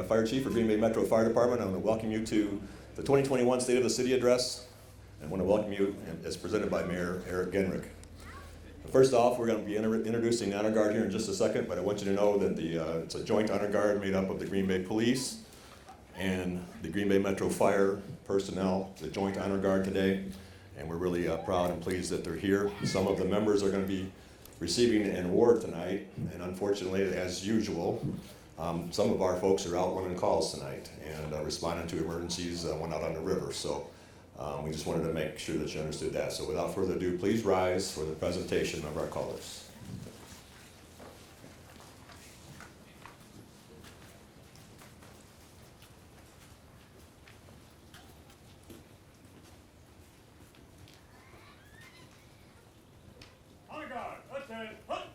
Fire Chief for Green Bay Metro Fire Department. I want to welcome you to the 2021 State of the City Address, and I want to welcome you as presented by Mayor Eric Genrich. First off, we're going to be introducing the Honor Guard here in just a second, but I want you to know that it's a joint Honor Guard made up of the Green Bay Police and the Green Bay Metro Fire personnel, the joint Honor Guard today, and we're really proud and pleased that they're here. Some of the members are going to be receiving an award tonight, and unfortunately, as usual, some of our folks are out running calls tonight and responding to emergencies, one out on the river. So we just wanted to make sure that you understood that. So without further ado, please rise for the presentation of our colors. Honor Guard, attend, hut!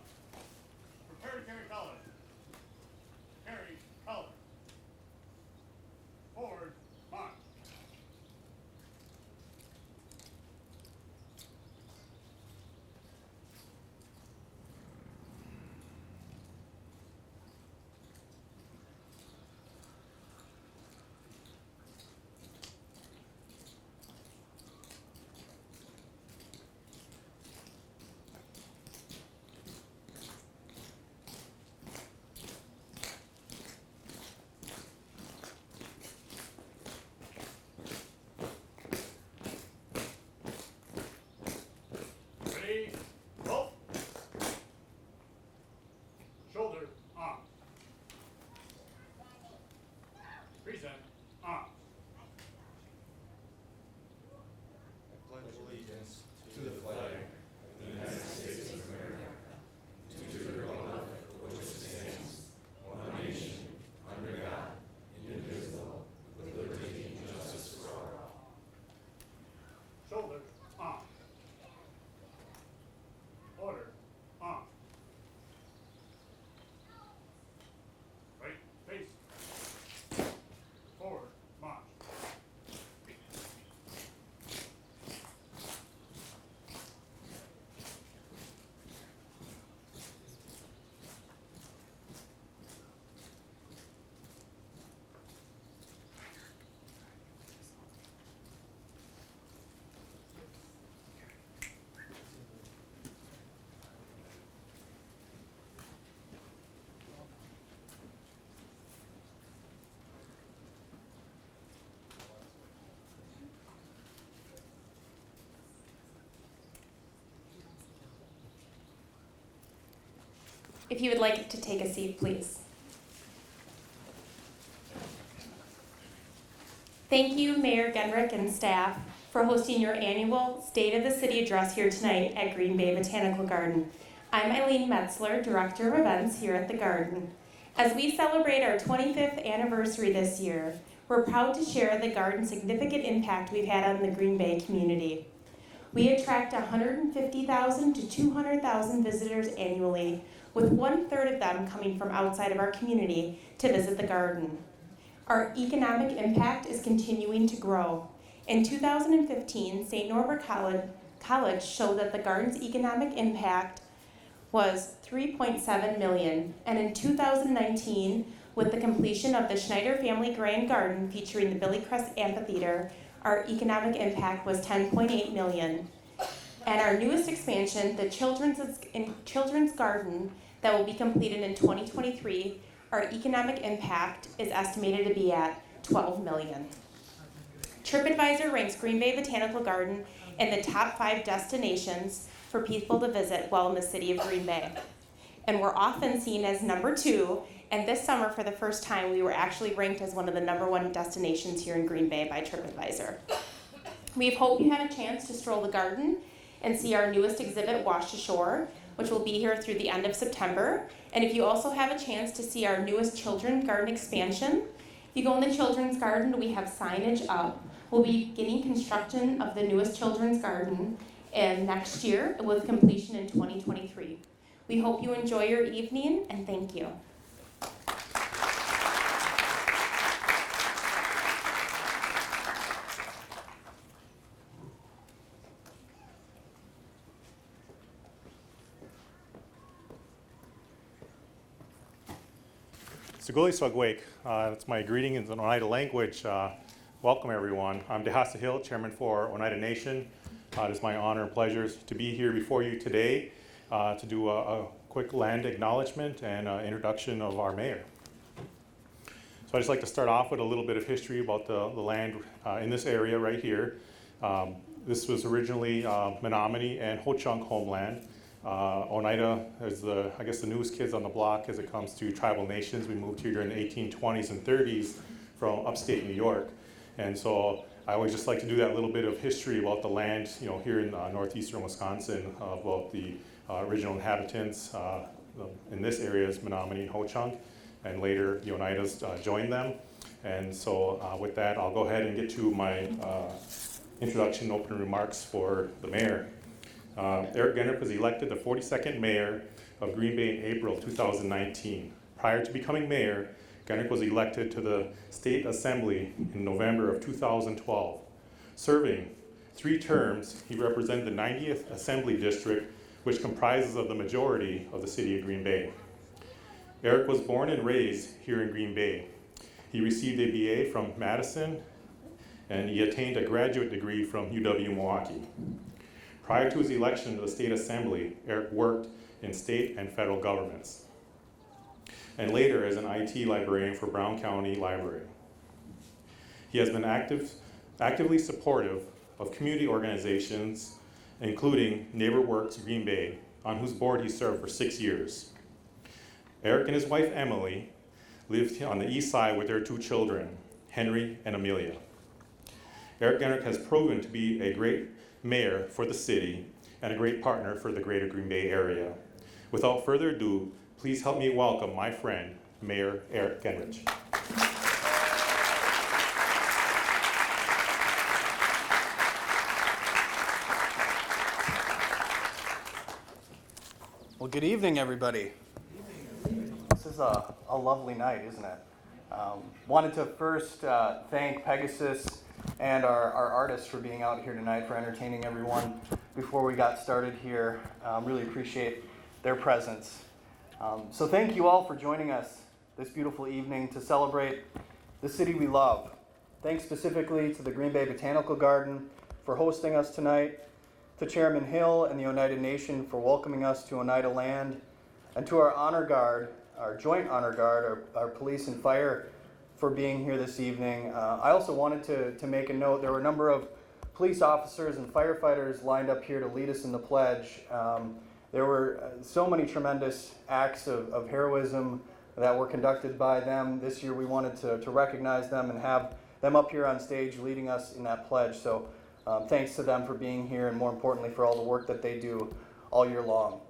Prepare to carry colors. Carry colors. Forward, march. Ready, roll. Shoulder, arm. Present, arm. I pledge allegiance to the flag of the United States of America, to the republic for which it stands, one nation, under God, indivisible, with liberty and justice for all. Shoulder, arm. Order, arm. Right, face. Forward, march. If you would like to take a seat, please. Thank you, Mayor Genrich and staff, for hosting your annual State of the City Address here tonight at Green Bay Botanical Garden. I'm Eileen Metzler, Director of Events here at the Garden. As we celebrate our 25th anniversary this year, we're proud to share the Garden's significant impact we've had on the Green Bay community. We attract 150,000 to 200,000 visitors annually, with 1/3 of them coming from outside of our community to visit the Garden. Our economic impact is continuing to grow. In 2015, St. Norbert College showed that the Garden's economic impact was $3.7 million, and in 2019, with the completion of the Schneider Family Grand Garden featuring the Billy Crest Amphitheater, our economic impact was $10.8 million. And our newest expansion, the Children's Garden, that will be completed in 2023, our economic impact is estimated to be at $12 million. TripAdvisor ranks Green Bay Botanical Garden in the top 5 destinations for people to visit while in the city of Green Bay. And we're often seen as number 2, and this summer, for the first time, we were actually ranked as one of the number 1 destinations here in Green Bay by TripAdvisor. We hope you had a chance to stroll the Garden and see our newest exhibit, Wash Ashore, which will be here through the end of September. And if you also have a chance to see our newest Children's Garden expansion, if you go in the Children's Garden, we have signage up. We'll be beginning construction of the newest Children's Garden next year with completion in 2023. We hope you enjoy your evening, and thank you. Saguli Swagwake, that's my greeting in the Oneida language. Welcome everyone. I'm DeHasa Hill, Chairman for Oneida Nation. It is my honor and pleasure to be here before you today to do a quick land acknowledgement and introduction of our mayor. So I'd just like to start off with a little bit of history about the land in this area right here. This was originally Menominee and Ho-Chunk homeland. Oneida is the newest kids on the block as it comes to tribal nations. We moved here during the 1820s and 30s from upstate New York. And so I always just like to do that little bit of history about the land, here in northeastern Wisconsin, about the original inhabitants. In this area is Menominee and Ho-Chunk, and later the Oneidas joined them. And so with that, I'll go ahead and get to my introduction and opening remarks for the mayor. Eric Genrich was elected the 42nd mayor of Green Bay in April 2019. Prior to becoming mayor, Genrich was elected to the State Assembly in November of 2012. Serving 3 terms, he represented the 90th Assembly District, which comprises of the majority of the city of Green Bay. Eric was born and raised here in Green Bay. He received a BA from Madison, and he attained a graduate degree from UW-Milwaukee. Prior to his election to the State Assembly, Eric worked in state and federal governments, and later as an IT librarian for Brown County Library. He has been actively supportive of community organizations, including NeighborWorks Green Bay, on whose board he served for 6 years. Eric and his wife Emily lived on the east side with their 2 children, Henry and Amelia. Eric Genrich has proven to be a great mayor for the city and a great partner for the greater Green Bay area. Without further ado, please help me welcome my friend, Mayor Eric Genrich. Well, good evening, everybody. This is a lovely night, isn't it? Wanted to first thank Pegasus and our artists for being out here tonight, for entertaining everyone before we got started here. Really appreciate their presence. So thank you all for joining us this beautiful evening to celebrate the city we love. Thanks specifically to the Green Bay Botanical Garden for hosting us tonight, to Chairman Hill and the Oneida Nation for welcoming us to Oneida land, and to our honor guard, our joint honor guard, our police and fire for being here this evening. I also wanted to make a note, there were a number of police officers and firefighters lined up here to lead us in the pledge. There were so many tremendous acts of heroism that were conducted by them. This year we wanted to recognize them and have them up here on stage leading us in that pledge. So thanks to them for being here, and more importantly for all the work that they do all year long.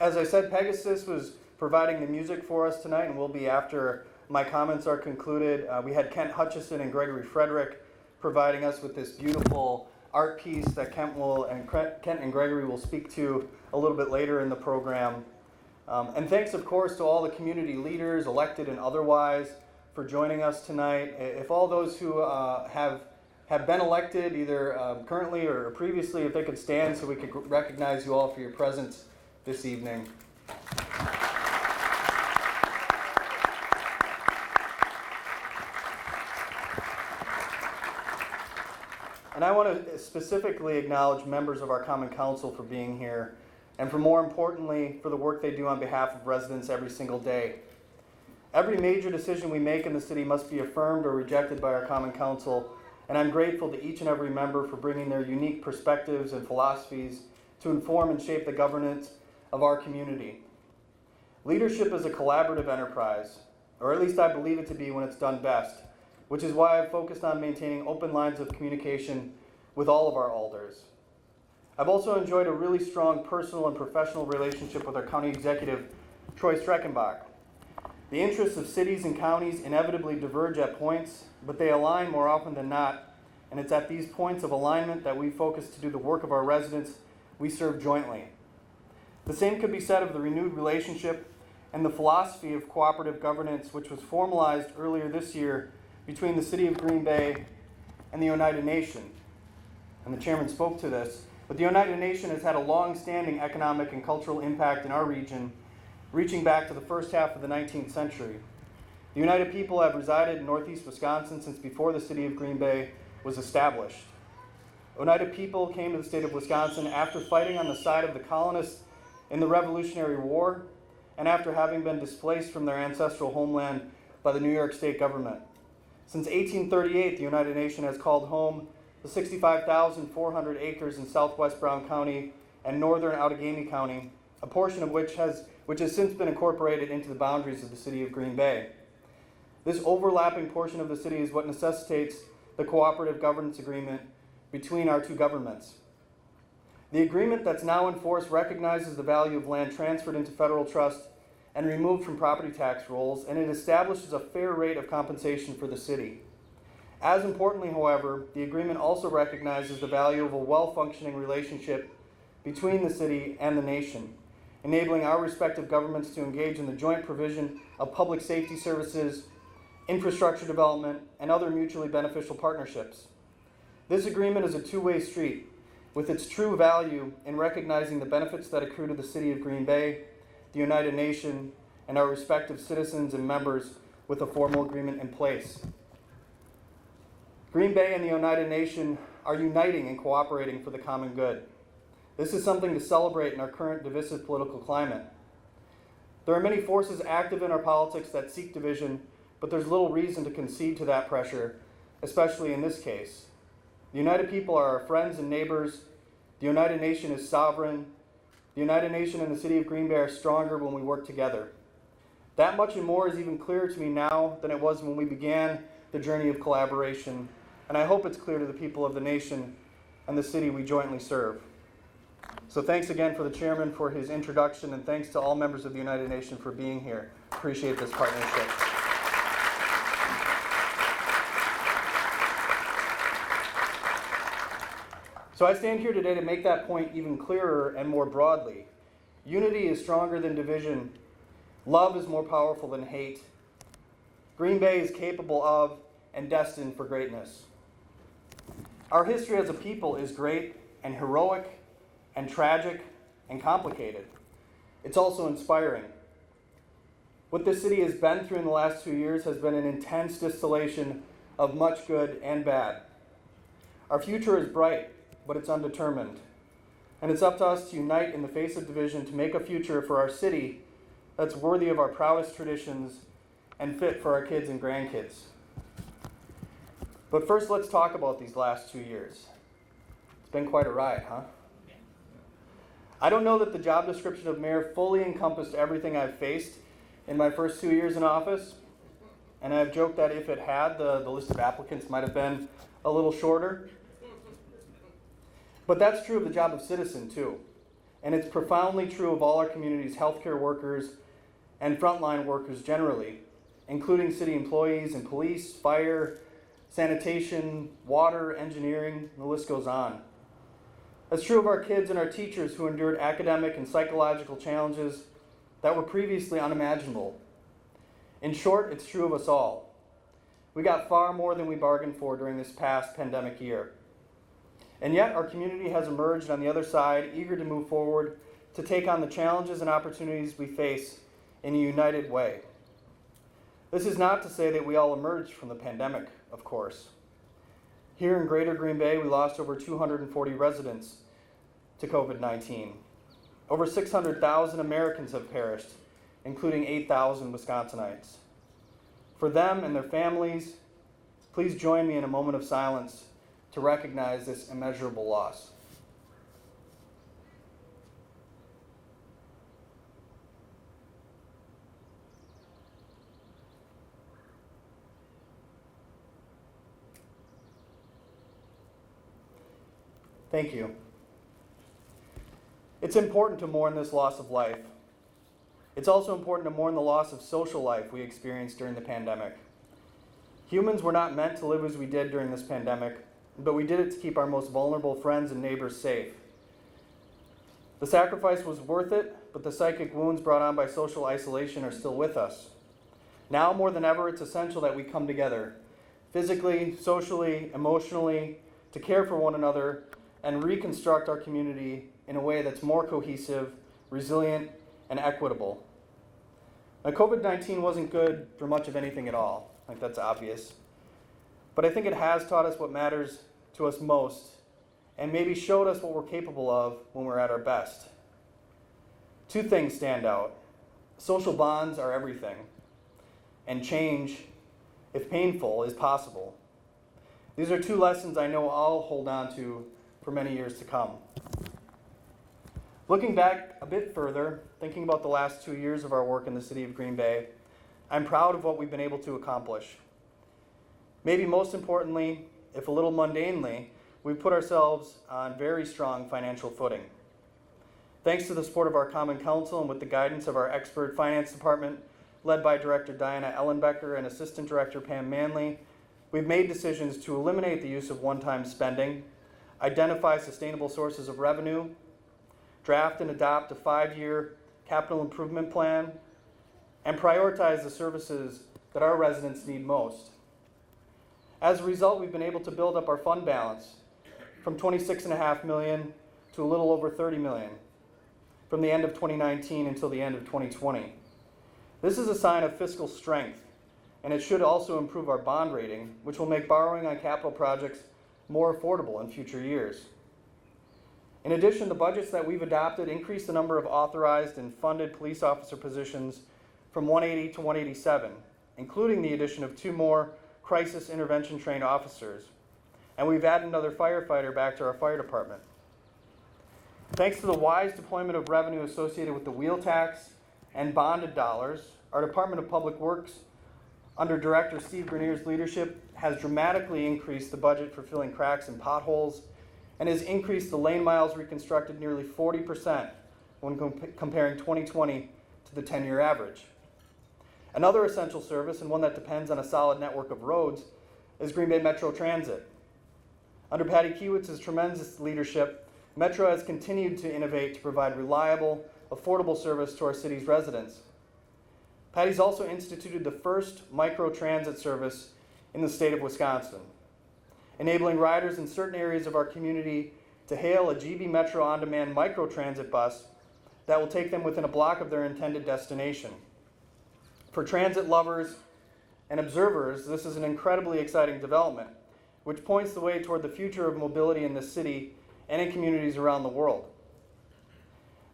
As I said, Pegasus was providing the music for us tonight, and will be after my comments are concluded. We had Kent Hutchison and Gregory Frederick providing us with this beautiful art piece that Kent and Gregory will speak to a little bit later in the program. And thanks, of course, to all the community leaders, elected and otherwise, for joining us tonight. If all those who have been elected, either currently or previously, if they could stand so we could recognize you all for your presence this evening. And I want to specifically acknowledge members of our Common Council for being here, and for more importantly, for the work they do on behalf of residents every single day. Every major decision we make in the city must be affirmed or rejected by our Common Council, and I'm grateful to each and every member for bringing their unique perspectives and philosophies to inform and shape the governance of our community. Leadership is a collaborative enterprise, or at least I believe it to be when it's done best, which is why I've focused on maintaining open lines of communication with all of our alders. I've also enjoyed a really strong personal and professional relationship with our county executive, Troy Streckenbach. The interests of cities and counties inevitably diverge at points, but they align more often than not, and it's at these points of alignment that we focus to do the work of our residents we serve jointly. The same could be said of the renewed relationship and the philosophy of cooperative governance, which was formalized earlier this year between the City of Green Bay and the Oneida Nation. And the chairman spoke to this. but the Oneida Nation has had a long-standing economic and cultural impact in our region, reaching back to the first half of the 19th century. The Oneida people have resided in northeast Wisconsin since before the city of Green Bay was established. Oneida people came to the state of Wisconsin after fighting on the side of the colonists in the Revolutionary War and after having been displaced from their ancestral homeland by the New York State government. Since 1838, the Oneida Nation has called home the 65,400 acres in southwest Brown County and northern Outagamie County, a portion of which has since been incorporated into the boundaries of the city of Green Bay. This overlapping portion of the city is what necessitates the cooperative governance agreement between our two governments. The agreement that's now in force recognizes the value of land transferred into federal trust and removed from property tax rolls, and it establishes a fair rate of compensation for the city. As importantly, however, the agreement also recognizes the value of a well-functioning relationship between the city and the nation, enabling our respective governments to engage in the joint provision of public safety services, infrastructure development, and other mutually beneficial partnerships. This agreement is a two-way street, with its true value in recognizing the benefits that accrue to the city of Green Bay, the Oneida Nation, and our respective citizens and members with a formal agreement in place. Green Bay and the Oneida Nation are uniting and cooperating for the common good. This is something to celebrate in our current divisive political climate. There are many forces active in our politics that seek division, but there's little reason to concede to that pressure, especially in this case. The Oneida people are our friends and neighbors. The Oneida Nation is sovereign. The Oneida Nation and the city of Green Bay are stronger when we work together. That much and more is even clearer to me now than it was when we began the journey of collaboration, and I hope it's clear to the people of the nation and the city we jointly serve. So thanks again for the chairman for his introduction, and thanks to all members of the Oneida Nation for being here. Appreciate this partnership. So I stand here today to make that point even clearer and more broadly. Unity is stronger than division. Love is more powerful than hate. Green Bay is capable of and destined for greatness. Our history as a people is great and heroic and tragic and complicated. It's also inspiring. What this city has been through in the last 2 years has been an intense distillation of much good and bad. Our future is bright, but it's undetermined. And it's up to us to unite in the face of division to make a future for our city that's worthy of our proudest traditions and fit for our kids and grandkids. But first, let's talk about these last 2 years. It's been quite a ride, huh? I don't know that the job description of mayor fully encompassed everything I've faced in my first 2 years in office, and I've joked that if it had, the list of applicants might have been a little shorter. But that's true of the job of citizen, too. And it's profoundly true of all our community's healthcare workers and frontline workers generally, including city employees and police, fire, sanitation, water, engineering, and the list goes on. That's true of our kids and our teachers who endured academic and psychological challenges that were previously unimaginable. In short, it's true of us all. We got far more than we bargained for during this past pandemic year. And yet, our community has emerged on the other side, eager to move forward, to take on the challenges and opportunities we face in a united way. This is not to say that we all emerged from the pandemic, of course. Here in Greater Green Bay, we lost over 240 residents to COVID-19. Over 600,000 Americans have perished, including 8,000 Wisconsinites. For them and their families, please join me in a moment of silence to recognize this immeasurable loss. Thank you. It's important to mourn this loss of life. It's also important to mourn the loss of social life we experienced during the pandemic. Humans were not meant to live as we did during this pandemic, but we did it to keep our most vulnerable friends and neighbors safe. The sacrifice was worth it, but the psychic wounds brought on by social isolation are still with us. Now more than ever, it's essential that we come together, physically, socially, emotionally, to care for one another and reconstruct our community in a way that's more cohesive, resilient, and equitable. Now, COVID-19 wasn't good for much of anything at all. Like, that's obvious. But I think it has taught us what matters to us most, and maybe showed us what we're capable of when we're at our best. Two things stand out. Social bonds are everything, and change, if painful, is possible. These are two lessons I know I'll hold on to for many years to come. Looking back a bit further, thinking about the last 2 years of our work in the city of Green Bay, I'm proud of what we've been able to accomplish. Maybe most importantly, if a little mundanely, we've put ourselves on very strong financial footing. Thanks to the support of our Common Council and with the guidance of our expert finance department, led by Director Diana Ellenbecker and Assistant Director Pam Manley, we've made decisions to eliminate the use of one-time spending, identify sustainable sources of revenue, draft and adopt a 5-year capital improvement plan, and prioritize the services that our residents need most. As a result, we've been able to build up our fund balance from $26.5 million to a little over $30 million from the end of 2019 until the end of 2020. This is a sign of fiscal strength, and it should also improve our bond rating, which will make borrowing on capital projects more affordable in future years. In addition, the budgets that we've adopted increase the number of authorized and funded police officer positions from 180 to 187, including the addition of 2 more crisis intervention trained officers. And we've added another firefighter back to our fire department. Thanks to the wise deployment of revenue associated with the wheel tax and bonded dollars, our Department of Public Works, under Director Steve Grenier's leadership, has dramatically increased the budget for filling cracks and potholes and has increased the lane miles reconstructed nearly 40% when comparing 2020 to the 10-year average. Another essential service, and one that depends on a solid network of roads, is Green Bay Metro Transit. Under Patty Kiewitz's tremendous leadership, Metro has continued to innovate to provide reliable, affordable service to our city's residents. Patty's also instituted the first micro-transit service in the state of Wisconsin, enabling riders in certain areas of our community to hail a GB Metro on-demand micro-transit bus that will take them within a block of their intended destination. For transit lovers and observers, this is an incredibly exciting development, which points the way toward the future of mobility in this city and in communities around the world.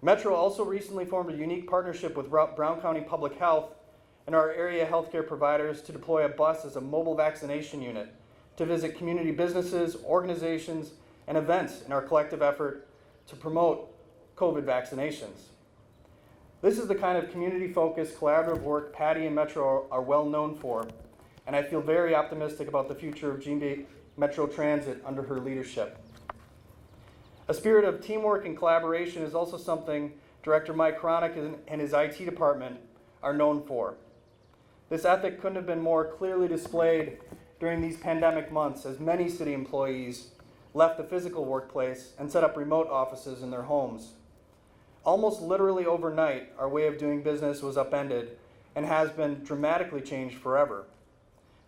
Metro also recently formed a unique partnership with Brown County Public Health and our area healthcare providers to deploy a bus as a mobile vaccination unit to visit community businesses, organizations, and events in our collective effort to promote COVID vaccinations. This is the kind of community-focused, collaborative work Patty and Metro are well known for, and I feel very optimistic about the future of Green Bay Metro Transit under her leadership. A spirit of teamwork and collaboration is also something Director Mike Kronick and his IT department are known for. This ethic couldn't have been more clearly displayed during these pandemic months, as many city employees left the physical workplace and set up remote offices in their homes. Almost literally overnight, our way of doing business was upended and has been dramatically changed forever.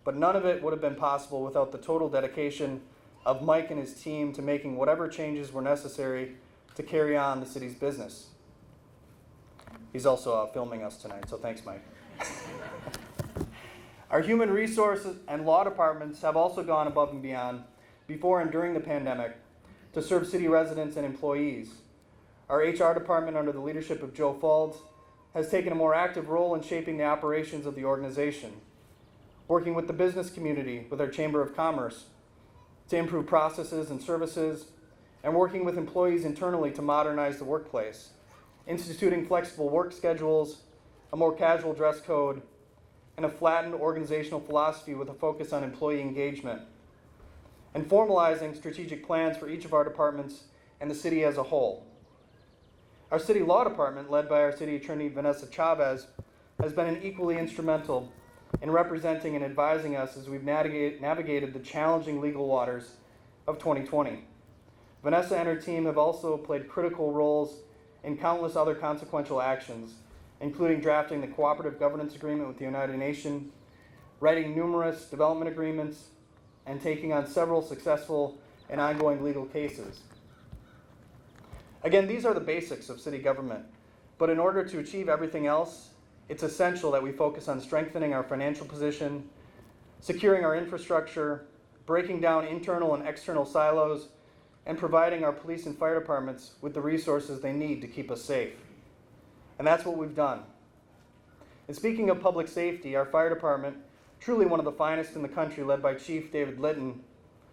But none of it would have been possible without the total dedication of Mike and his team to making whatever changes were necessary to carry on the city's business. He's also filming us tonight, so thanks, Mike. Our human resources and law departments have also gone above and beyond before and during the pandemic to serve city residents and employees. Our HR department, under the leadership of Joe Faulds, has taken a more active role in shaping the operations of the organization, working with the business community, with our Chamber of Commerce, to improve processes and services, and working with employees internally to modernize the workplace, instituting flexible work schedules, a more casual dress code, and a flattened organizational philosophy with a focus on employee engagement, and formalizing strategic plans for each of our departments and the city as a whole. Our city law department, led by our city attorney Vanessa Chavez, has been equally instrumental in representing and advising us as we've navigated the challenging legal waters of 2020. Vanessa and her team have also played critical roles in countless other consequential actions, including drafting the Cooperative Governance Agreement with the United Nations, writing numerous development agreements, and taking on several successful and ongoing legal cases. Again, these are the basics of city government, but in order to achieve everything else, it's essential that we focus on strengthening our financial position, securing our infrastructure, breaking down internal and external silos, and providing our police and fire departments with the resources they need to keep us safe. And that's what we've done. And speaking of public safety, our fire department, truly one of the finest in the country, led by Chief David Litton,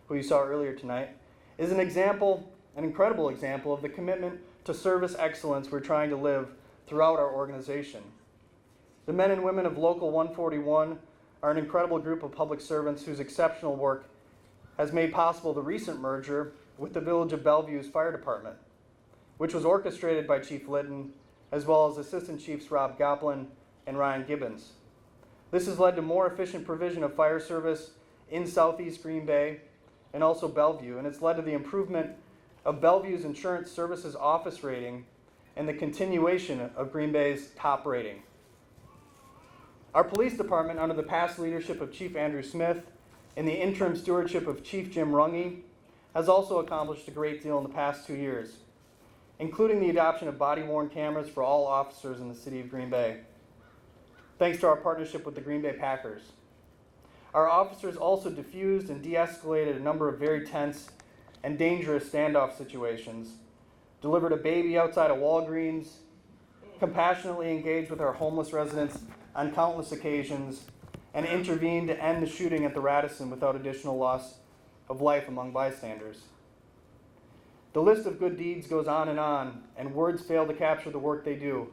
who you saw earlier tonight, is an incredible example of the commitment to service excellence we're trying to live throughout our organization. The men and women of Local 141 are an incredible group of public servants whose exceptional work has made possible the recent merger with the Village of Bellevue's fire department, which was orchestrated by Chief Litton, as well as Assistant Chiefs Rob Goplin and Ryan Gibbons. This has led to more efficient provision of fire service in Southeast Green Bay and also Bellevue, and it's led to the improvement of Bellevue's insurance services office rating and the continuation of Green Bay's top rating. Our police department, under the past leadership of Chief Andrew Smith and the interim stewardship of Chief Jim Runge, has also accomplished a great deal in the past 2 years, including the adoption of body-worn cameras for all officers in the city of Green Bay, thanks to our partnership with the Green Bay Packers. Our officers also diffused and de-escalated a number of very tense and dangerous standoff situations, delivered a baby outside of Walgreens, compassionately engaged with our homeless residents on countless occasions, and intervened to end the shooting at the Radisson without additional loss of life among bystanders. The list of good deeds goes on, and words fail to capture the work they do,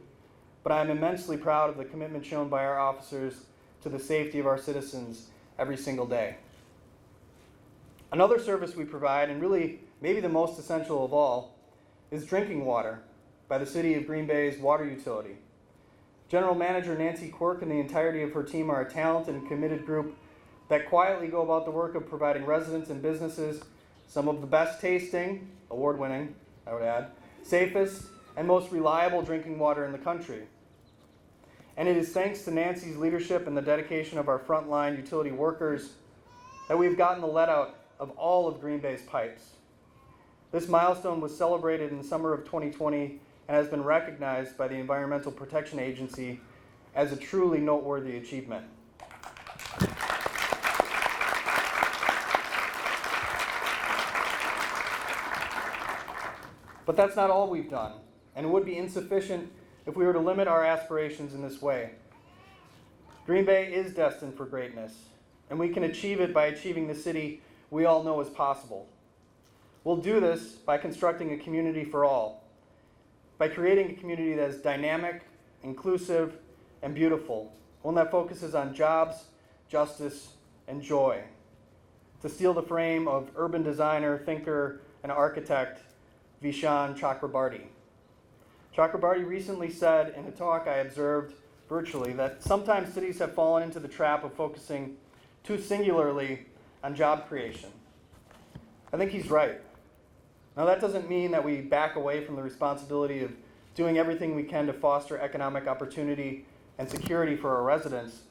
but I am immensely proud of the commitment shown by our officers to the safety of our citizens every single day. Another service we provide, and really maybe the most essential of all, is drinking water by the City of Green Bay's water utility. General Manager Nancy Quirk and the entirety of her team are a talented and committed group that quietly go about the work of providing residents and businesses some of the best tasting, award-winning, I would add, safest, and most reliable drinking water in the country. And it is thanks to Nancy's leadership and the dedication of our frontline utility workers that we've gotten the let out of all of Green Bay's pipes. This milestone was celebrated in the summer of 2020 and has been recognized by the Environmental Protection Agency as a truly noteworthy achievement. But that's not all we've done, and it would be insufficient if we were to limit our aspirations in this way. Green Bay is destined for greatness, and we can achieve it by achieving the city we all know is possible. We'll do this by constructing a community for all, by creating a community that is dynamic, inclusive, and beautiful, one that focuses on jobs, justice, and joy. To steal the frame of urban designer, thinker, and architect Vishaan Chakrabarty. Chakrabarty recently said in a talk I observed virtually that sometimes cities have fallen into the trap of focusing too singularly on job creation. I think he's right. Now, that doesn't mean that we back away from the responsibility of doing everything we can to foster economic opportunity and security for our residents,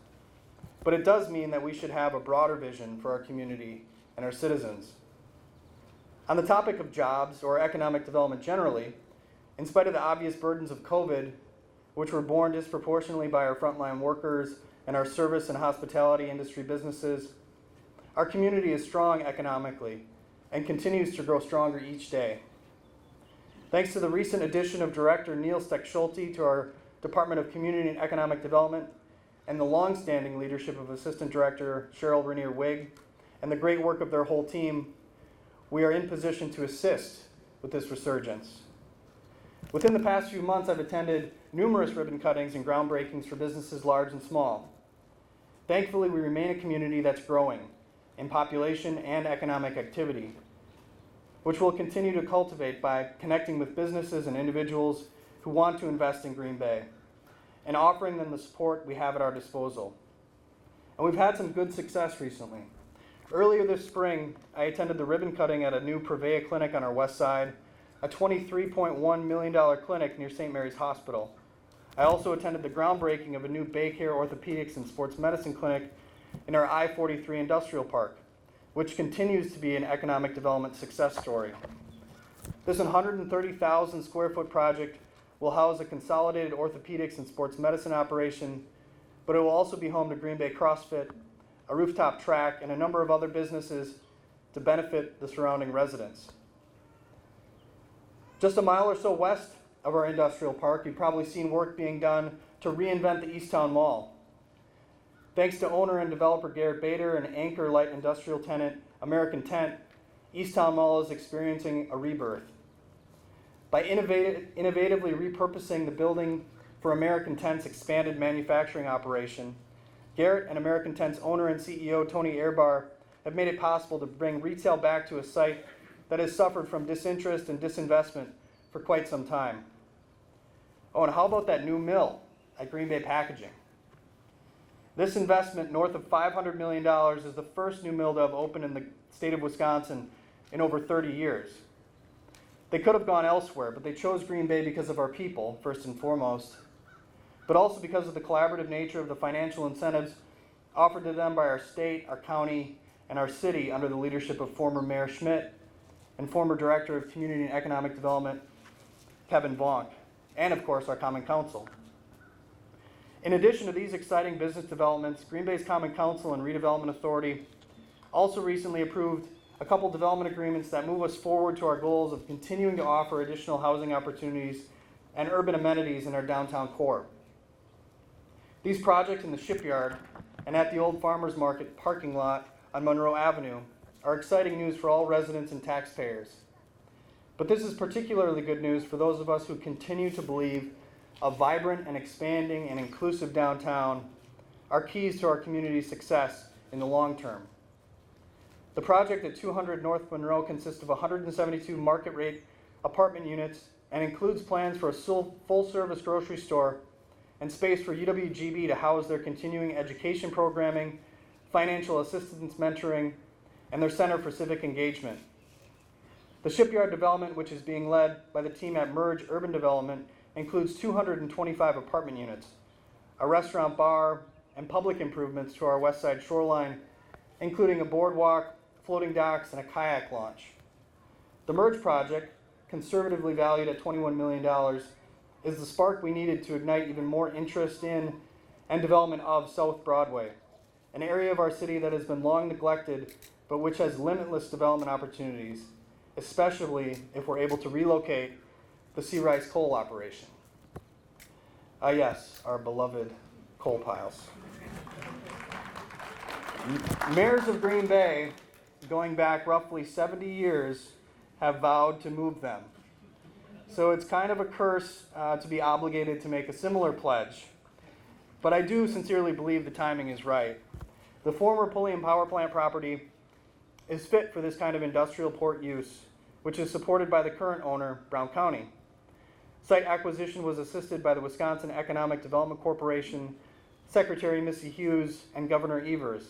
but it does mean that we should have a broader vision for our community and our citizens. On the topic of jobs or economic development generally, in spite of the obvious burdens of COVID, which were borne disproportionately by our frontline workers and our service and hospitality industry businesses, our community is strong economically and continues to grow stronger each day. Thanks to the recent addition of Director Neil Steck-Schulte to our Department of Community and Economic Development and the long-standing leadership of Assistant Director Cheryl Rainier-Wigg and the great work of their whole team, we are in position to assist with this resurgence. Within the past few months, I've attended numerous ribbon cuttings and groundbreakings for businesses large and small. Thankfully, we remain a community that's growing in population and economic activity, which we'll continue to cultivate by connecting with businesses and individuals who want to invest in Green Bay and offering them the support we have at our disposal. And we've had some good success recently. Earlier this spring, I attended the ribbon cutting at a new Prevea clinic on our west side, a $23.1 million clinic near St. Mary's Hospital. I also attended the groundbreaking of a new Baycare Orthopedics and Sports Medicine clinic in our I-43 Industrial Park, which continues to be an economic development success story. This 130,000 square foot project will house a consolidated orthopedics and sports medicine operation, but it will also be home to Green Bay CrossFit, a rooftop track, and a number of other businesses to benefit the surrounding residents. Just a mile or so west of our industrial park, you've probably seen work being done to reinvent the Easttown Mall. Thanks to owner and developer Garrett Bader and anchor light industrial tenant American Tent, Easttown Mall is experiencing a rebirth. By innovatively repurposing the building for American Tent's expanded manufacturing operation, Garrett and American Tent's owner and CEO Tony Airbar have made it possible to bring retail back to a site that has suffered from disinterest and disinvestment for quite some time. Oh, and how about that new mill at Green Bay Packaging? This investment, north of $500 million, is the first new mill to have opened in the state of Wisconsin in over 30 years. They could have gone elsewhere, but they chose Green Bay because of our people, first and foremost, but also because of the collaborative nature of the financial incentives offered to them by our state, our county, and our city under the leadership of former Mayor Schmidt and former Director of Community and Economic Development, Kevin Vonk, and of course our Common Council. In addition to these exciting business developments, Green Bay's Common Council and Redevelopment Authority also recently approved a couple development agreements that move us forward to our goals of continuing to offer additional housing opportunities and urban amenities in our downtown core. These projects in the Shipyard and at the Old Farmers Market parking lot on Monroe Avenue are exciting news for all residents and taxpayers. But this is particularly good news for those of us who continue to believe a vibrant and expanding and inclusive downtown are keys to our community's success in the long term. The project at 200 North Monroe consists of 172 market rate apartment units and includes plans for a full-service grocery store and space for UWGB to house their continuing education programming, financial assistance mentoring, and their Center for Civic Engagement. The Shipyard development, which is being led by the team at Merge Urban Development, includes 225 apartment units, a restaurant bar, and public improvements to our west side shoreline, including a boardwalk, floating docks, and a kayak launch. The Merge project, conservatively valued at $21 million, is the spark we needed to ignite even more interest in and development of South Broadway, an area of our city that has been long neglected, but which has limitless development opportunities, especially if we're able to relocate the Sea Rice coal operation. Yes, our beloved coal piles. Mayors of Green Bay, going back roughly 70 years, have vowed to move them. So it's kind of a curse to be obligated to make a similar pledge. But I do sincerely believe the timing is right. The former Pulliam Power Plant property is fit for this kind of industrial port use, which is supported by the current owner, Brown County. Site acquisition was assisted by the Wisconsin Economic Development Corporation, Secretary Missy Hughes, and Governor Evers.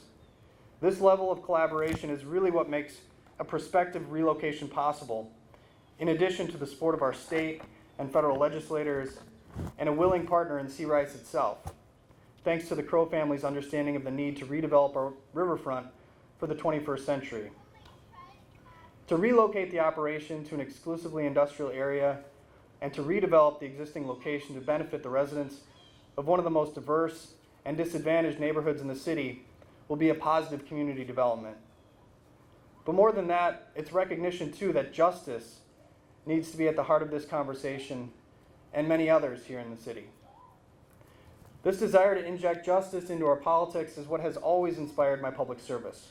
This level of collaboration is really what makes a prospective relocation possible, in addition to the support of our state and federal legislators and a willing partner in Sea Rice itself, thanks to the Crow family's understanding of the need to redevelop our riverfront for the 21st century. To relocate the operation to an exclusively industrial area and to redevelop the existing location to benefit the residents of one of the most diverse and disadvantaged neighborhoods in the city will be a positive community development. But more than that, it's recognition too that justice needs to be at the heart of this conversation and many others here in the city. This desire to inject justice into our politics is what has always inspired my public service.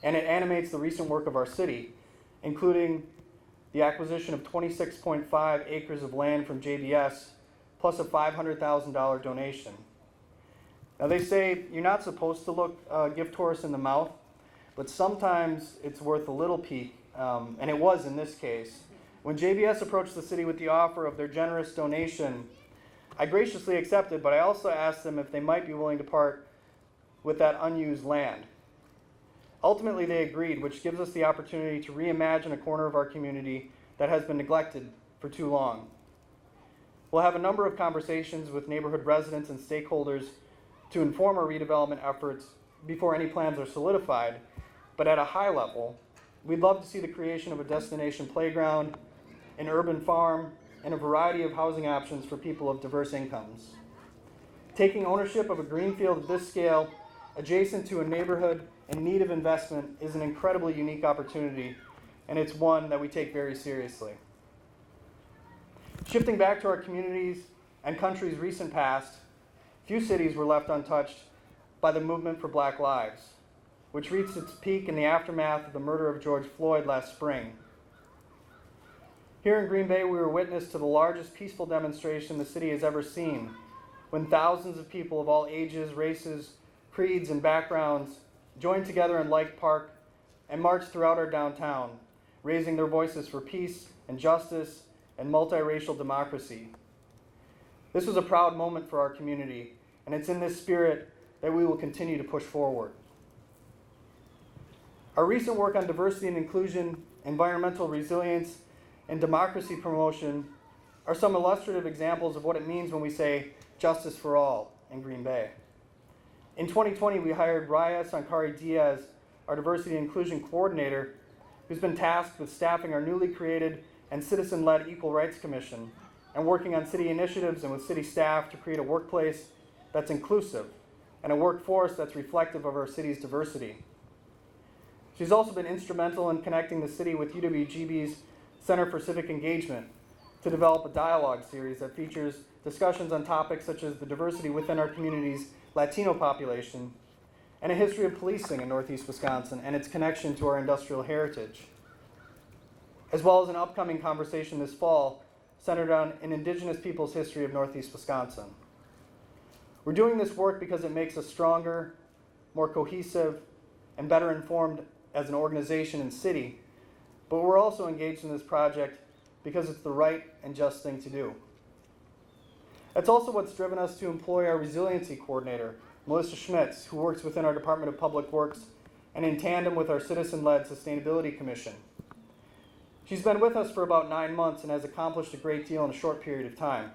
And it animates the recent work of our city, including the acquisition of 26.5 acres of land from JBS, plus a $500,000 donation. Now they say you're not supposed to look a gift horse in the mouth, but sometimes it's worth a little peek, and it was in this case. When JBS approached the city with the offer of their generous donation, I graciously accepted, but I also asked them if they might be willing to part with that unused land. Ultimately, they agreed, which gives us the opportunity to reimagine a corner of our community that has been neglected for too long. We'll have a number of conversations with neighborhood residents and stakeholders to inform our redevelopment efforts before any plans are solidified, but at a high level, we'd love to see the creation of a destination playground, an urban farm, and a variety of housing options for people of diverse incomes. Taking ownership of a greenfield of this scale, adjacent to a neighborhood in need of investment, is an incredibly unique opportunity, and it's one that we take very seriously. Shifting back to our communities and country's recent past, few cities were left untouched by the movement for Black Lives, which reached its peak in the aftermath of the murder of George Floyd last spring. Here in Green Bay, we were witness to the largest peaceful demonstration the city has ever seen, when thousands of people of all ages, races, creeds, and backgrounds joined together in Lake Park and marched throughout our downtown, raising their voices for peace and justice and multiracial democracy. This was a proud moment for our community, and it's in this spirit that we will continue to push forward. Our recent work on diversity and inclusion, environmental resilience, and democracy promotion are some illustrative examples of what it means when we say justice for all in Green Bay. In 2020, we hired Raya Sankari Diaz, our diversity and inclusion coordinator, who's been tasked with staffing our newly created and citizen-led Equal Rights Commission and working on city initiatives and with city staff to create a workplace that's inclusive and a workforce that's reflective of our city's diversity. She's also been instrumental in connecting the city with UWGB's Center for Civic Engagement to develop a dialogue series that features discussions on topics such as the diversity within our community's Latino population and a history of policing in Northeast Wisconsin and its connection to our industrial heritage, as well as an upcoming conversation this fall centered on an Indigenous people's history of Northeast Wisconsin. We're doing this work because it makes us stronger, more cohesive, and better informed as an organization and city, but we're also engaged in this project because it's the right and just thing to do. That's also what's driven us to employ our resiliency coordinator, Melissa Schmitz, who works within our Department of Public Works and in tandem with our citizen-led Sustainability Commission. She's been with us for about 9 months and has accomplished a great deal in a short period of time,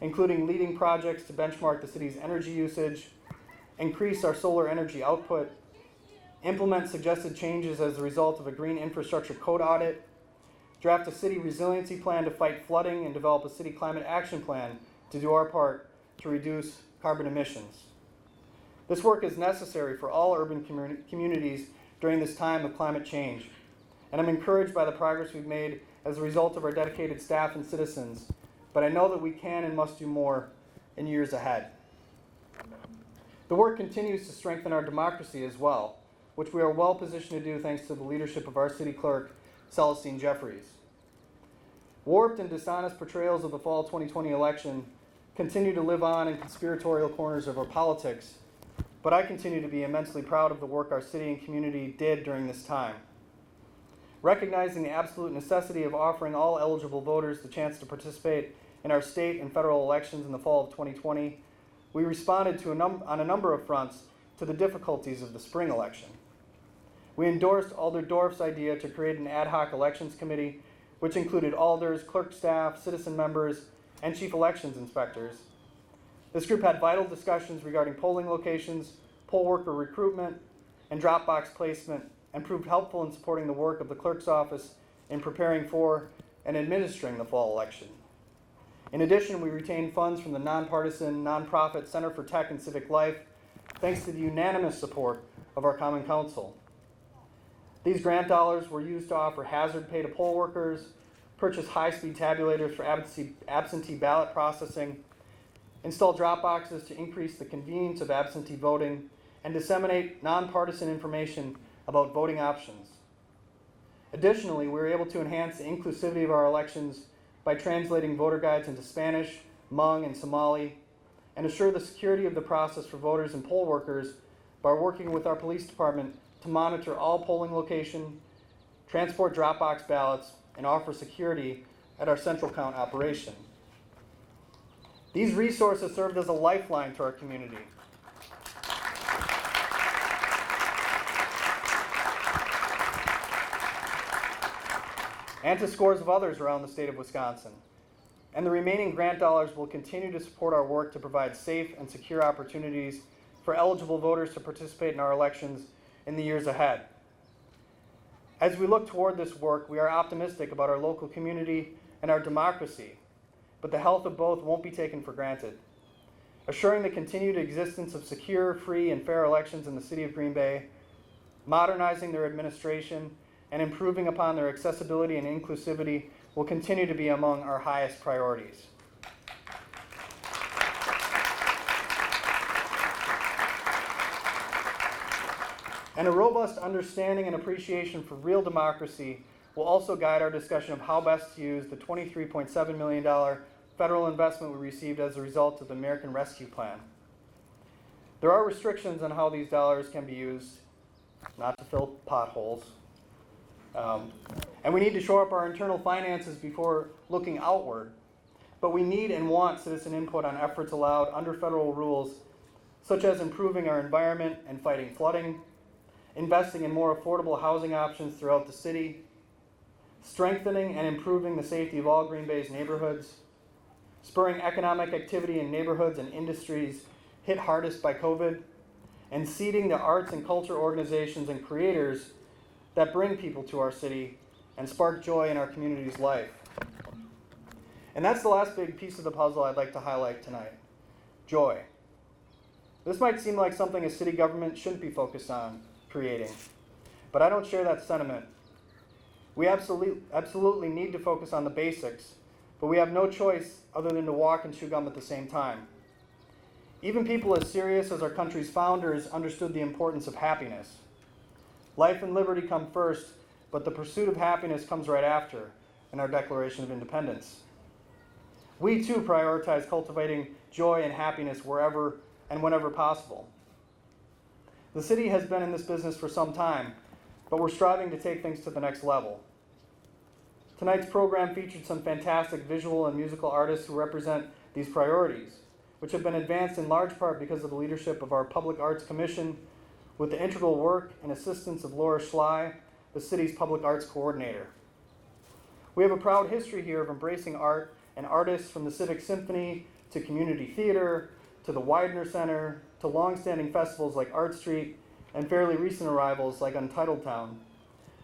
including leading projects to benchmark the city's energy usage, increase our solar energy output, implement suggested changes as a result of a green infrastructure code audit, draft a city resiliency plan to fight flooding, and develop a city climate action plan to do our part to reduce carbon emissions. This work is necessary for all urban communities during this time of climate change, and I'm encouraged by the progress we've made as a result of our dedicated staff and citizens, but I know that we can and must do more in years ahead. The work continues to strengthen our democracy as well, which we are well positioned to do thanks to the leadership of our city clerk, Celestine Jeffries. Warped and dishonest portrayals of the fall 2020 election continue to live on in conspiratorial corners of our politics, but I continue to be immensely proud of the work our city and community did during this time. Recognizing the absolute necessity of offering all eligible voters the chance to participate in our state and federal elections in the fall of 2020, we responded on a number of fronts to the difficulties of the spring election. We endorsed Alder Dorff's idea to create an ad hoc elections committee, which included alders, clerk staff, citizen members, and chief elections inspectors. This group had vital discussions regarding polling locations, poll worker recruitment, and drop box placement, and proved helpful in supporting the work of the clerk's office in preparing for and administering the fall election. In addition, we retained funds from the nonpartisan nonprofit Center for Tech and Civic Life, thanks to the unanimous support of our Common Council. These grant dollars were used to offer hazard pay to poll workers, purchase high-speed tabulators for absentee ballot processing, install drop boxes to increase the convenience of absentee voting, and disseminate nonpartisan information about voting options. Additionally, we were able to enhance the inclusivity of our elections by translating voter guides into Spanish, Hmong, and Somali, and assure the security of the process for voters and poll workers by working with our police department to monitor all polling locations, transport drop box ballots, and offer security at our central count operation. These resources served as a lifeline to our community. And to scores of others around the state of Wisconsin. And the remaining grant dollars will continue to support our work to provide safe and secure opportunities for eligible voters to participate in our elections in the years ahead. As we look toward this work, we are optimistic about our local community and our democracy, but the health of both won't be taken for granted. Assuring the continued existence of secure, free, and fair elections in the city of Green Bay, modernizing their administration, and improving upon their accessibility and inclusivity will continue to be among our highest priorities. And a robust understanding and appreciation for real democracy will also guide our discussion of how best to use the $23.7 million federal investment we received as a result of the American Rescue Plan. There are restrictions on how these dollars can be used, not to fill potholes. And we need to shore up our internal finances before looking outward. But we need and want citizen input on efforts allowed under federal rules, such as improving our environment and fighting flooding, investing in more affordable housing options throughout the city, strengthening and improving the safety of all Green Bay's neighborhoods, spurring economic activity in neighborhoods and industries hit hardest by COVID, and seeding the arts and culture organizations and creators that bring people to our city and spark joy in our community's life. And that's the last big piece of the puzzle I'd like to highlight tonight: joy. This might seem like something a city government shouldn't be focused on creating, but I don't share that sentiment. We absolutely need to focus on the basics, but we have no choice other than to walk and chew gum at the same time. Even people as serious as our country's founders understood the importance of happiness. Life and liberty come first, but the pursuit of happiness comes right after in our Declaration of Independence. We too prioritize cultivating joy and happiness wherever and whenever possible. The city has been in this business for some time, but we're striving to take things to the next level. Tonight's program featured some fantastic visual and musical artists who represent these priorities, which have been advanced in large part because of the leadership of our Public Arts Commission, with the integral work and assistance of Laura Schley, the city's public arts coordinator. We have a proud history here of embracing art and artists, from the Civic Symphony to community theater to the Widener Center to long-standing festivals like Art Street and fairly recent arrivals like Untitled Town.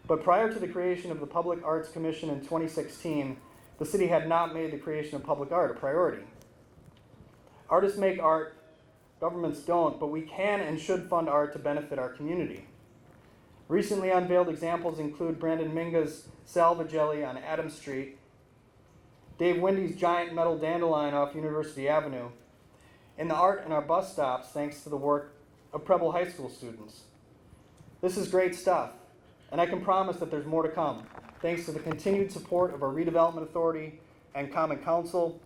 But prior to the creation of the Public Arts Commission in 2016, the city had not made the creation of public art a priority. Artists make art, governments don't, but we can and should fund art to benefit our community. Recently unveiled examples include Brandon Minga's Salvagelli on Adams Street, Dave Windy's giant metal dandelion off University Avenue, and the art in our bus stops thanks to the work of Preble High School students. This is great stuff, and I can promise that there's more to come, thanks to the continued support of our Redevelopment Authority and Common Council,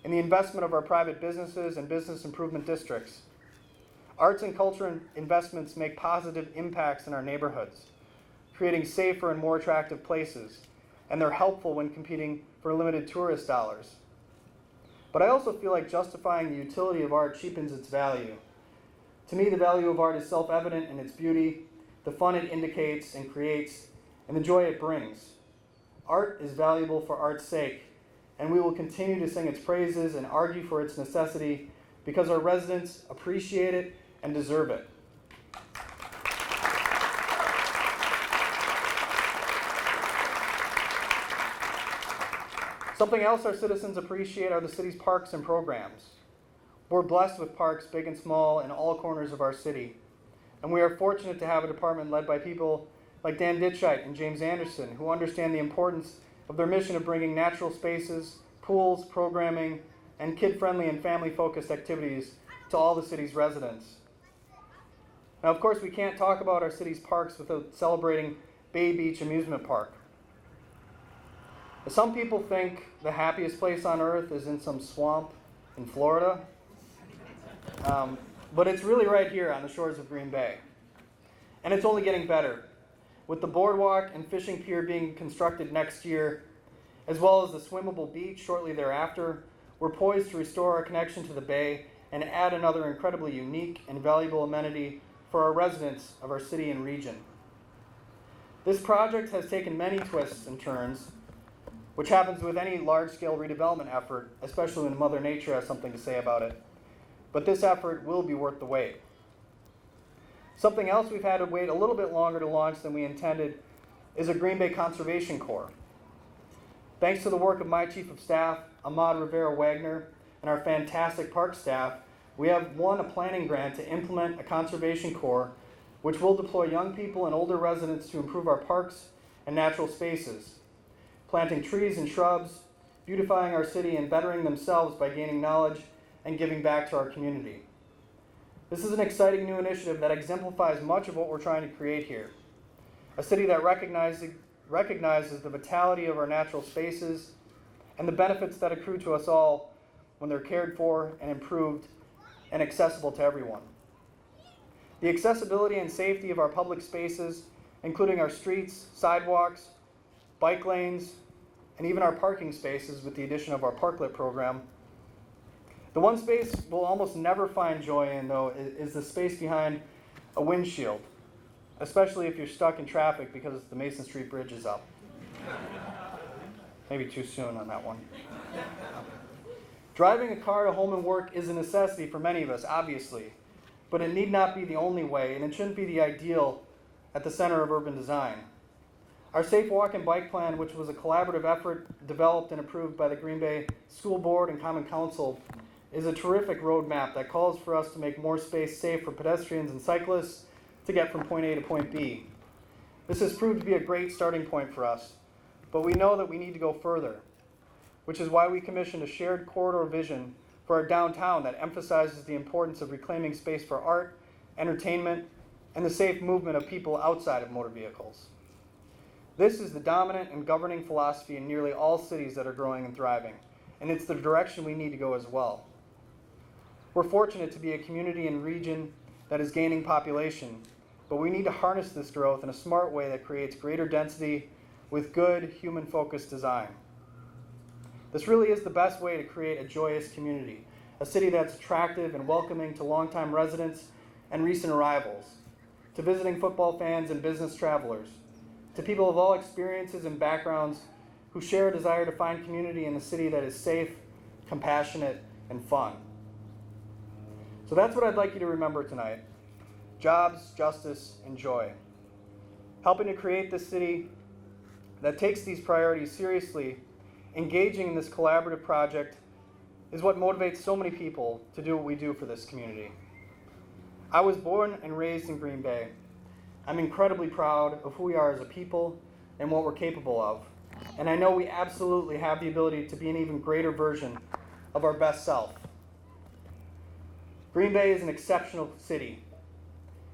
and the investment of our private businesses and business improvement districts. Arts and culture investments make positive impacts in our neighborhoods, creating safer and more attractive places, and they're helpful when competing for limited tourist dollars. But I also feel like justifying the utility of art cheapens its value. To me, the value of art is self-evident in its beauty, the fun it indicates and creates, and the joy it brings. Art is valuable for art's sake, and we will continue to sing its praises and argue for its necessity because our residents appreciate it and deserve it. Something else our citizens appreciate are the city's parks and programs. We're blessed with parks, big and small, in all corners of our city. And we are fortunate to have a department led by people like Dan Ditchite and James Anderson, who understand the importance of their mission of bringing natural spaces, pools, programming, and kid-friendly and family-focused activities to all the city's residents. Now, of course, we can't talk about our city's parks without celebrating Bay Beach Amusement Park. Some people think the happiest place on earth is in some swamp in Florida, but it's really right here on the shores of Green Bay. And it's only getting better. With the boardwalk and fishing pier being constructed next year, as well as the swimmable beach shortly thereafter, we're poised to restore our connection to the bay and add another incredibly unique and valuable amenity for our residents of our city and region. This project has taken many twists and turns, which happens with any large-scale redevelopment effort, especially when Mother Nature has something to say about it. But this effort will be worth the wait. Something else we've had to wait a little bit longer to launch than we intended is a Green Bay Conservation Corps. Thanks to the work of my Chief of Staff, Ahmad Rivera Wagner, and our fantastic park staff, we have won a planning grant to implement a conservation corps which will deploy young people and older residents to improve our parks and natural spaces, planting trees and shrubs, beautifying our city, and bettering themselves by gaining knowledge and giving back to our community. This is an exciting new initiative that exemplifies much of what we're trying to create here. A city that recognizes the vitality of our natural spaces and the benefits that accrue to us all when they're cared for and improved and accessible to everyone. The accessibility and safety of our public spaces, including our streets, sidewalks, bike lanes, and even our parking spaces with the addition of our Parklet program. The one space we'll almost never find joy in, though, is the space behind a windshield, especially if you're stuck in traffic because the Mason Street Bridge is up. Maybe too soon on that one. Driving a car to home and work is a necessity for many of us, obviously, but it need not be the only way, and it shouldn't be the ideal at the center of urban design. Our Safe Walk and Bike Plan, which was a collaborative effort developed and approved by the Green Bay School Board and Common Council, is a terrific roadmap that calls for us to make more space safe for pedestrians and cyclists to get from point A to point B. This has proved to be a great starting point for us, but we know that we need to go further, which is why we commissioned a shared corridor vision for our downtown that emphasizes the importance of reclaiming space for art, entertainment, and the safe movement of people outside of motor vehicles. This is the dominant and governing philosophy in nearly all cities that are growing and thriving, and it's the direction we need to go as well. We're fortunate to be a community and region that is gaining population, but we need to harness this growth in a smart way that creates greater density with good, human-focused design. This really is the best way to create a joyous community, a city that's attractive and welcoming to longtime residents and recent arrivals, to visiting football fans and business travelers, to people of all experiences and backgrounds who share a desire to find community in a city that is safe, compassionate, and fun. So that's what I'd like you to remember tonight: jobs, justice, and joy. Helping to create this city that takes these priorities seriously, engaging in this collaborative project, is what motivates so many people to do what we do for this community. I was born and raised in Green Bay. I'm incredibly proud of who we are as a people and what we're capable of. And I know we absolutely have the ability to be an even greater version of our best self. Green Bay is an exceptional city,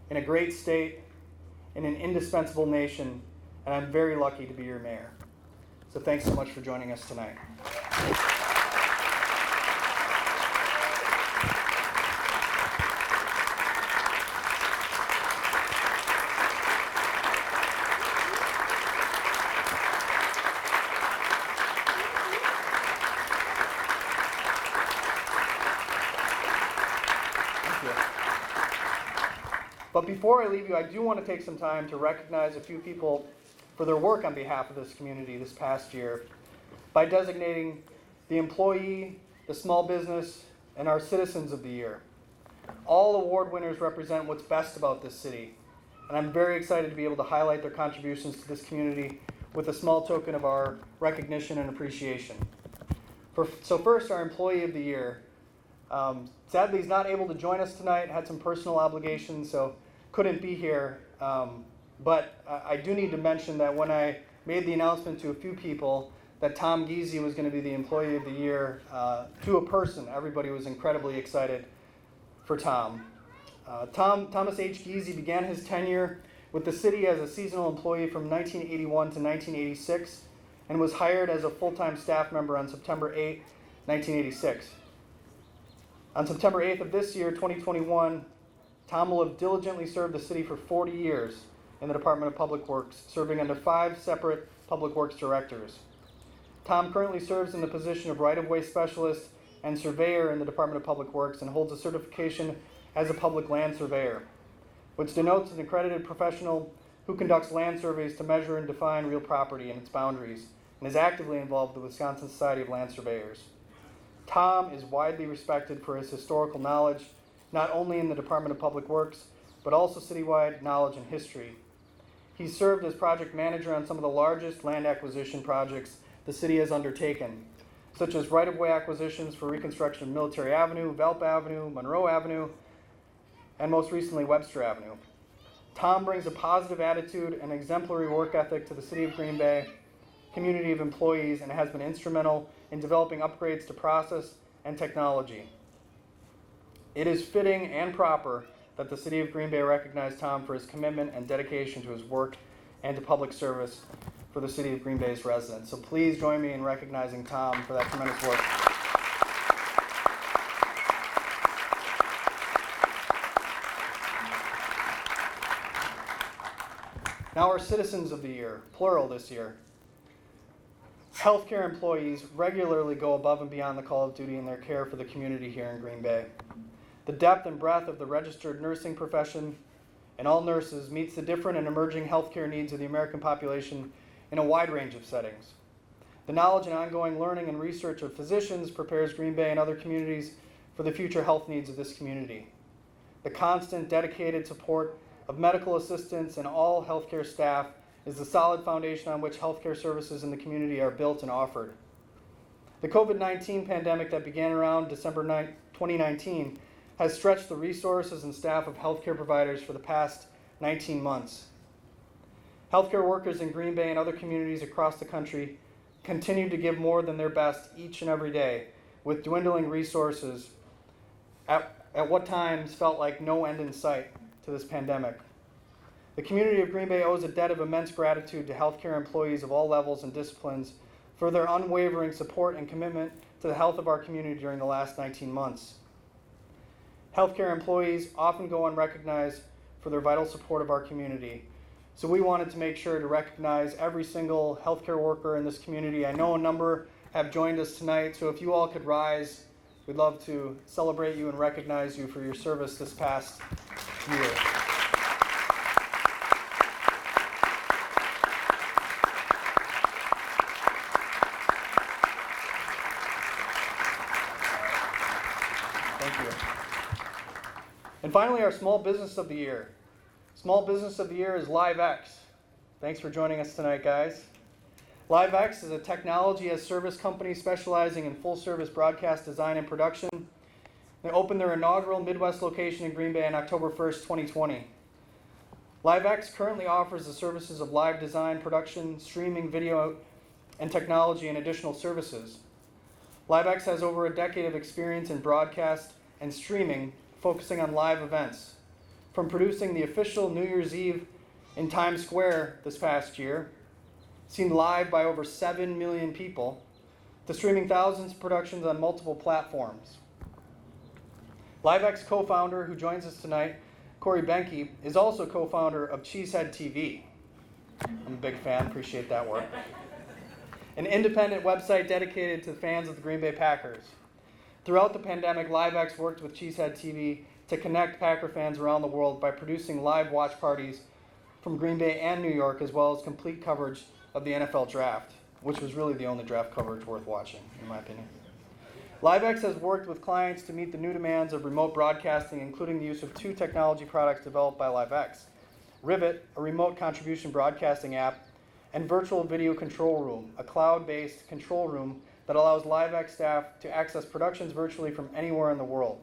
in a great state, in an indispensable nation, and I'm very lucky to be your mayor. So thanks so much for joining us tonight. But before I leave you, I do want to take some time to recognize a few people for their work on behalf of this community this past year by designating the employee, the small business, and our citizens of the year. All award winners represent what's best about this city, and I'm very excited to be able to highlight their contributions to this community with a small token of our recognition and appreciation. So first, our employee of the year. Sadly, he's not able to join us tonight, had some personal obligations, so couldn't be here. But I do need to mention that when I made the announcement to a few people that Tom Giese was going to be the Employee of the Year, to a person, everybody was incredibly excited for Tom. Thomas H. Giese began his tenure with the city as a seasonal employee from 1981 to 1986 and was hired as a full-time staff member on September 8, 1986. On September 8th of this year, 2021, Tom will have diligently served the city for 40 years in the Department of Public Works, serving under 5 separate Public Works directors. Tom currently serves in the position of right-of-way specialist and surveyor in the Department of Public Works and holds a certification as a public land surveyor, which denotes an accredited professional who conducts land surveys to measure and define real property and its boundaries, and is actively involved with the Wisconsin Society of Land Surveyors. Tom is widely respected for his historical knowledge, not only in the Department of Public Works, but also citywide knowledge and history. He served as project manager on some of the largest land acquisition projects the city has undertaken, such as right-of-way acquisitions for reconstruction of Military Avenue, Velp Avenue, Monroe Avenue, and most recently Webster Avenue. Tom brings a positive attitude and exemplary work ethic to the City of Green Bay community of employees and has been instrumental in developing upgrades to process and technology. It is fitting and proper that the City of Green Bay recognize Tom for his commitment and dedication to his work and to public service for the City of Green Bay's residents. So please join me in recognizing Tom for that tremendous work. Now our Citizens of the Year, plural this year. Healthcare employees regularly go above and beyond the call of duty in their care for the community here in Green Bay. The depth and breadth of the registered nursing profession and all nurses meets the different and emerging healthcare needs of the American population in a wide range of settings. The knowledge and ongoing learning and research of physicians prepares Green Bay and other communities for the future health needs of this community. The constant, dedicated support of medical assistants and all healthcare staff is the solid foundation on which healthcare services in the community are built and offered. The COVID-19 pandemic that began around December 2019 has stretched the resources and staff of healthcare providers for the past 19 months. Healthcare workers in Green Bay and other communities across the country continue to give more than their best each and every day with dwindling resources at what times felt like no end in sight to this pandemic. The community of Green Bay owes a debt of immense gratitude to healthcare employees of all levels and disciplines for their unwavering support and commitment to the health of our community during the last 19 months. Healthcare employees often go unrecognized for their vital support of our community. So we wanted to make sure to recognize every single healthcare worker in this community. I know a number have joined us tonight, so if you all could rise, we'd love to celebrate you and recognize you for your service this past year. Thank you. And finally, our Small Business of the Year. Small Business of the Year is LiveX. Thanks for joining us tonight, guys. LiveX is a technology-as-service company specializing in full-service broadcast design and production. They opened their inaugural Midwest location in Green Bay on October 1st, 2020. LiveX currently offers the services of live design, production, streaming, video, and technology and additional services. LiveX has over a decade of experience in broadcast and streaming, focusing on live events. From producing the official New Year's Eve in Times Square this past year, seen live by over 7 million people, to streaming thousands of productions on multiple platforms. LiveX co-founder, who joins us tonight, Corey Benke, is also co-founder of Cheesehead TV. I'm a big fan, appreciate that work. An independent website dedicated to fans of the Green Bay Packers. Throughout the pandemic, LiveX worked with Cheesehead TV to connect Packer fans around the world by producing live watch parties from Green Bay and New York, as well as complete coverage of the NFL draft, which was really the only draft coverage worth watching, in my opinion. LiveX has worked with clients to meet the new demands of remote broadcasting, including the use of 2 technology products developed by LiveX. Rivet, a remote contribution broadcasting app, and Virtual Video Control Room, a cloud-based control room that allows LiveX staff to access productions virtually from anywhere in the world.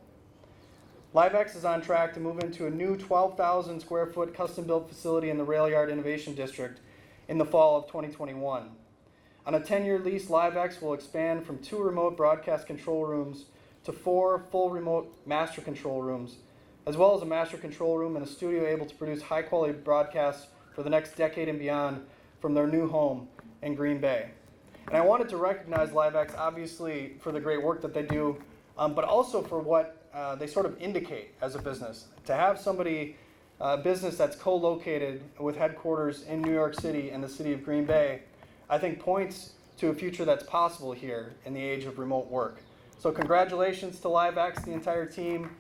LiveX is on track to move into a new 12,000 square foot custom-built facility in the Rail Yard Innovation District in the fall of 2021. On a 10-year lease, LiveX will expand from 2 remote broadcast control rooms to 4 full remote master control rooms, as well as a master control room and a studio able to produce high-quality broadcasts for the next decade and beyond from their new home in Green Bay. And I wanted to recognize LiveX, obviously, for the great work that they do, but also for what they sort of indicate as a business. To have somebody, business that's co-located with headquarters in New York City and the city of Green Bay, I think points to a future that's possible here in the age of remote work. So congratulations to LiveX, the entire team,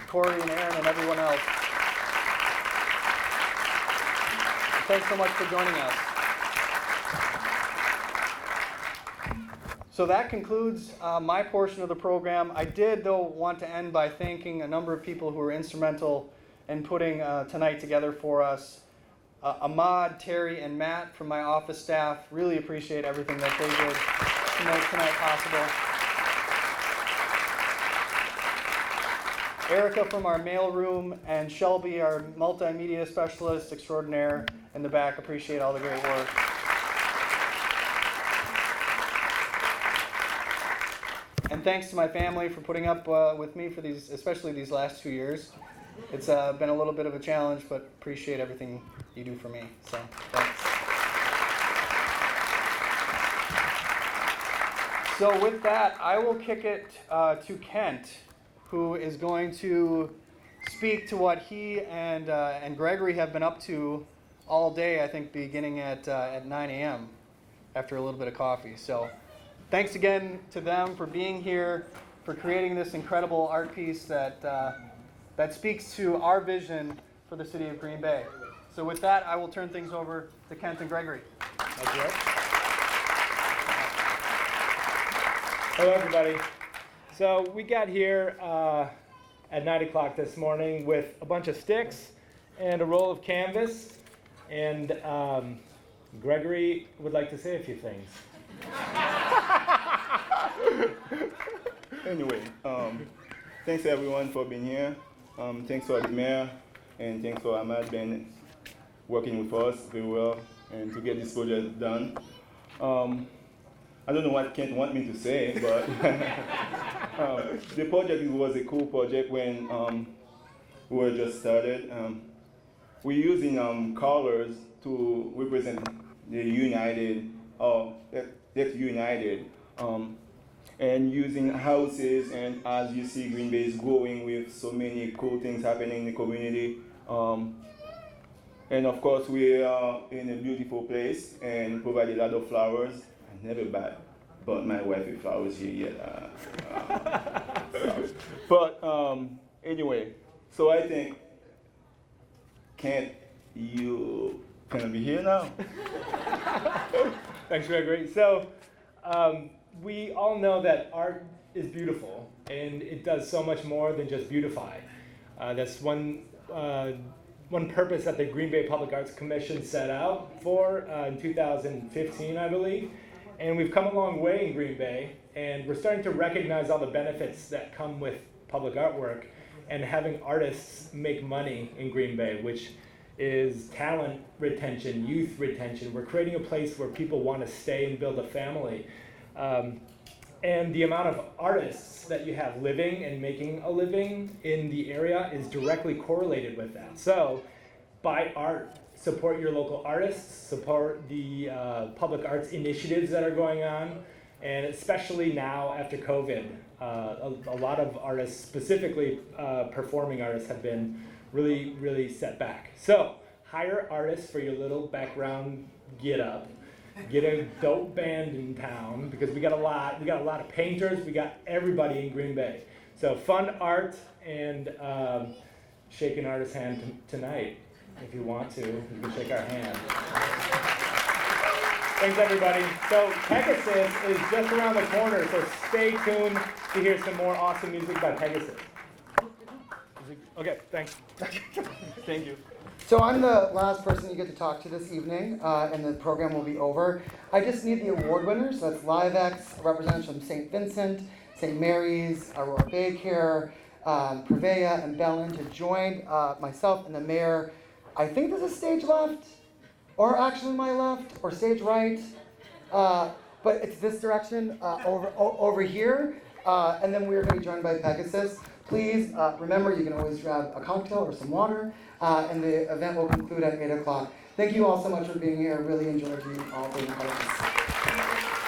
Corey and Aaron and everyone else. Thanks so much for joining us. So that concludes my portion of the program. I did, though, want to end by thanking a number of people who were instrumental in putting tonight together for us. Ahmad, Terry, and Matt from my office staff. Really appreciate everything that they did to make tonight possible. Erica from our mail room, and Shelby, our multimedia specialist extraordinaire in the back. Appreciate all the great work. And thanks to my family for putting up with me for these, especially these last 2 years. It's been a little bit of a challenge, but appreciate everything you do for me. So thanks. So with that, I will kick it to Kent, who is going to speak to what he and Gregory have been up to all day, I think beginning at 9 a.m. after a little bit of coffee. So thanks again to them for being here, for creating this incredible art piece that speaks to our vision for the city of Green Bay. So with that, I will turn things over to Kent and Gregory. Thank you. Hello, everybody. So we got here at 9 o'clock this morning with a bunch of sticks and a roll of canvas, and Gregory would like to say a few things. Anyway, thanks everyone for being here. Thanks for the mayor, and thanks for Ahmad been working with us very well and to get this project done. I don't know what Kent want me to say, but the project was a cool project when we were just started. We're using colors to represent the united, that's united, and using houses, and as you see, Green Bay is growing with so many cool things happening in the community. And of course, we are in a beautiful place and provide a lot of flowers. I never bought my wife with flowers here yet. But anyway, so I think, Kent, you gonna be here now? Thanks, Gregory. So we all know that art is beautiful, and it does so much more than just beautify. That's one purpose that the Green Bay Public Arts Commission set out for in 2015, I believe. And we've come a long way in Green Bay, and we're starting to recognize all the benefits that come with public artwork and having artists make money in Green Bay, which is talent retention, youth retention. We're creating a place where people want to stay and build a family. And the amount of artists that you have living and making a living in the area is directly correlated with that. So buy art, support your local artists, support the public arts initiatives that are going on, and especially now after COVID, a lot of artists, specifically performing artists, have been really set back. So hire artists for your little background get up. Get a dope band in town, because we got a lot of painters, we got everybody in Green Bay. So fund art, and shake an artist's hand tonight. If you want to, you can shake our hand. Thanks, everybody. So Pegasus is just around the corner, so stay tuned to hear some more awesome music by Pegasus. Okay, thanks. Thank you. So I'm the last person you get to talk to this evening, and the program will be over. I just need the award winners. So that's LiveX, representatives from St. Vincent, St. Mary's, Aurora Baycare, Prevea, and Bellin to join myself and the mayor. I think there's a stage left, or actually my left, or stage right, but it's this direction over here, and then we're going to be joined by Pegasus. Please remember, you can always grab a cocktail or some water, and the event will conclude at 8 o'clock. Thank you all so much for being here. I really enjoyed you all being part of this.